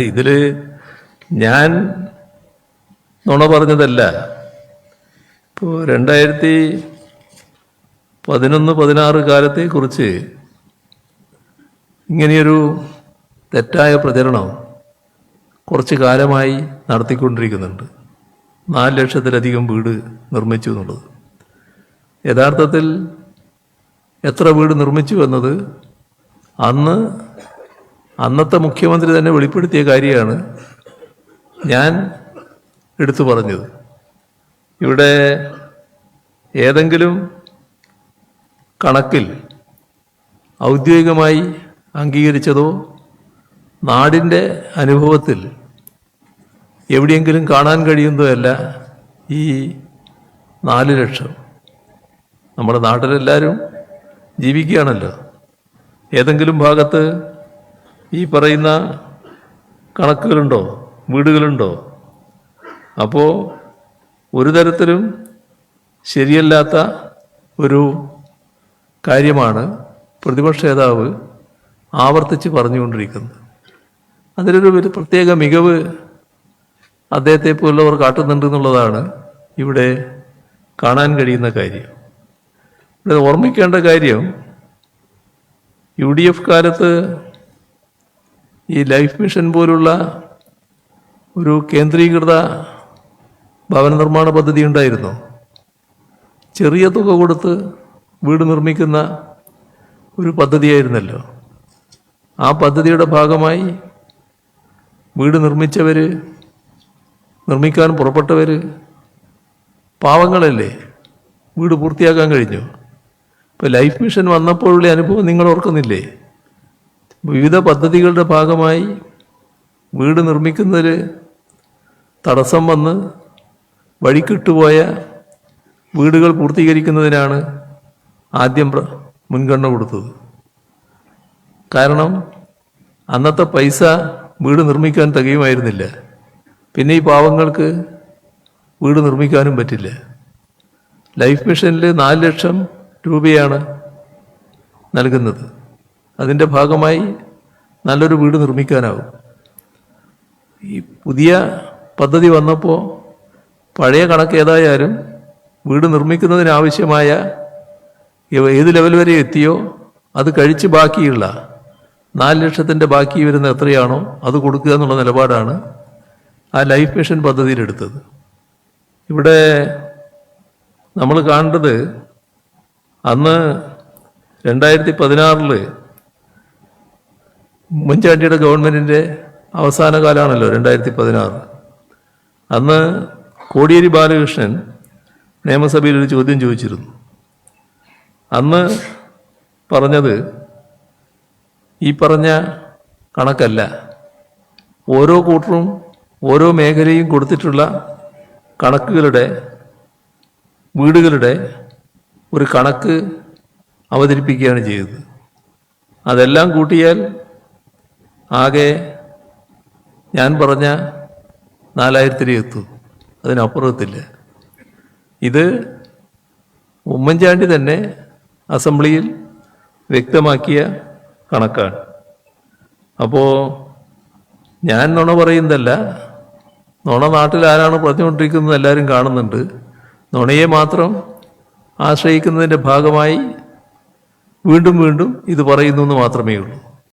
ഇതിൽ ഞാൻ നുണ പറഞ്ഞതല്ല. ഇപ്പോൾ 2011-16 കാലത്തെക്കുറിച്ച് ഇങ്ങനെയൊരു തെറ്റായ പ്രചരണം കുറച്ച് കാലമായി നടത്തിക്കൊണ്ടിരിക്കുന്നുണ്ട്. 4 ലക്ഷത്തിലധികം വീട് നിർമ്മിച്ചു എന്നുള്ളത്. യഥാർത്ഥത്തിൽ എത്ര വീട് നിർമ്മിച്ചു എന്നത് അന്നത്തെ മുഖ്യമന്ത്രി തന്നെ വെളിപ്പെടുത്തിയ കാര്യമാണ് ഞാൻ എടുത്തു പറഞ്ഞത്. ഇവിടെ ഏതെങ്കിലും കണക്കിൽ ഔദ്യോഗികമായി അംഗീകരിച്ചതോ നാടിൻ്റെ അനുഭവത്തിൽ എവിടെയെങ്കിലും കാണാൻ കഴിയുന്നതോ അല്ല ഈ 4 ലക്ഷം. നമ്മുടെ നാട്ടിലെല്ലാവരും ജീവിക്കുകയാണല്ലോ. ഏതെങ്കിലും ഭാഗത്ത് ഈ പറയുന്ന കണക്കുകളുണ്ടോ, വീടുകളുണ്ടോ? അപ്പോൾ ഒരു തരത്തിലും ശരിയല്ലാത്ത ഒരു കാര്യമാണ് പ്രതിപക്ഷ നേതാവ് ആവർത്തിച്ച് പറഞ്ഞുകൊണ്ടിരിക്കുന്നത്. അതിലൊരു പ്രത്യേക മികവ് അദ്ദേഹത്തെ പോലുള്ളവർ കാട്ടുന്നുണ്ടെന്നുള്ളതാണ് ഇവിടെ കാണാൻ കഴിയുന്ന കാര്യം. ഇവിടെ ഓർമ്മിക്കേണ്ട കാര്യം, UDF കാലത്ത് ഈ ലൈഫ് മിഷൻ പോലുള്ള ഒരു കേന്ദ്രീകൃത ഭവന നിർമ്മാണ പദ്ധതി ഉണ്ടായിരുന്നു. ചെറിയ തുക കൊടുത്ത് വീട് നിർമ്മിക്കുന്ന ഒരു പദ്ധതിയായിരുന്നല്ലോ. ആ പദ്ധതിയുടെ ഭാഗമായി വീട് നിർമ്മിച്ചവർ, നിർമ്മിക്കാൻ പുറപ്പെട്ടവർ പാവങ്ങളല്ലേ, വീട് പൂർത്തിയാക്കാൻ കഴിഞ്ഞു. ഇപ്പോൾ ലൈഫ് മിഷൻ വന്നപ്പോഴുള്ള അനുഭവം നിങ്ങൾ ഓർക്കുന്നില്ലേ? വിവിധ പദ്ധതികളുടെ ഭാഗമായി വീട് നിർമ്മിക്കുന്നതിൽ തടസ്സം വന്ന് വഴിക്കിട്ടുപോയ വീടുകൾ പൂർത്തീകരിക്കുന്നതിനാണ് ആദ്യം മുൻഗണന കൊടുത്തത്. കാരണം അന്നത്തെ പൈസ വീട് നിർമ്മിക്കാൻ തികയുമായിരുന്നില്ല. പിന്നെ ഈ പാവങ്ങൾക്ക് വീട് നിർമ്മിക്കാനും പറ്റില്ല. ലൈഫ് മിഷനിൽ 4 ലക്ഷം രൂപയാണ് നൽകുന്നത്. അതിൻ്റെ ഭാഗമായി നല്ലൊരു വീട് നിർമ്മിക്കാനാവും. ഈ പുതിയ പദ്ധതി വന്നപ്പോൾ പഴയ കണക്ക് ഏതായാലും വീട് നിർമ്മിക്കുന്നതിനാവശ്യമായ ഏത് ലെവൽ വരെ എത്തിയോ അത് കഴിച്ച് ബാക്കിയുള്ള 4 ലക്ഷത്തിൻ്റെ ബാക്കി വരുന്ന എത്രയാണോ അത് കൊടുക്കുക എന്നുള്ള നിലപാടാണ് ആ ലൈഫ് മിഷൻ പദ്ധതിയിലെടുത്തത്. ഇവിടെ നമ്മൾ കാണേണ്ടത്, അന്ന് 2016 ഉമ്മൻചാണ്ടിയുടെ ഗവൺമെൻറ്റിൻ്റെ അവസാന കാലമാണല്ലോ 2016. അന്ന് കോടിയേരി ബാലകൃഷ്ണൻ നിയമസഭയിൽ ഒരു ചോദ്യം ചോദിച്ചിരുന്നു. അന്ന് പറഞ്ഞത് ഈ പറഞ്ഞ കണക്കല്ല, ഓരോ കൂട്ടറും ഓരോ മേഖലയും കൊടുത്തിട്ടുള്ള കണക്കുകളുടെ വീടുകളുടെ ഒരു കണക്ക് അവതരിപ്പിക്കുകയാണ് ചെയ്തത്. അതെല്ലാം കൂട്ടിയാൽ ആകെ ഞാൻ പറഞ്ഞ 4000 എത്തും, അതിനപ്പുറത്തില്ല. ഇത് ഉമ്മൻചാണ്ടി തന്നെ അസംബ്ലിയിൽ വ്യക്തമാക്കിയ കണക്കാണ്. അപ്പോൾ ഞാൻ നുണ പറയുന്നതല്ല, നുണ നാട്ടിൽ ആരാണ് പറഞ്ഞുകൊണ്ടിരിക്കുന്നത് എല്ലാവരും കാണുന്നുണ്ട്. നുണയെ മാത്രം ആശ്രയിക്കുന്നതിൻ്റെ ഭാഗമായി വീണ്ടും വീണ്ടും ഇത് പറയുന്നു എന്ന് മാത്രമേ ഉള്ളൂ.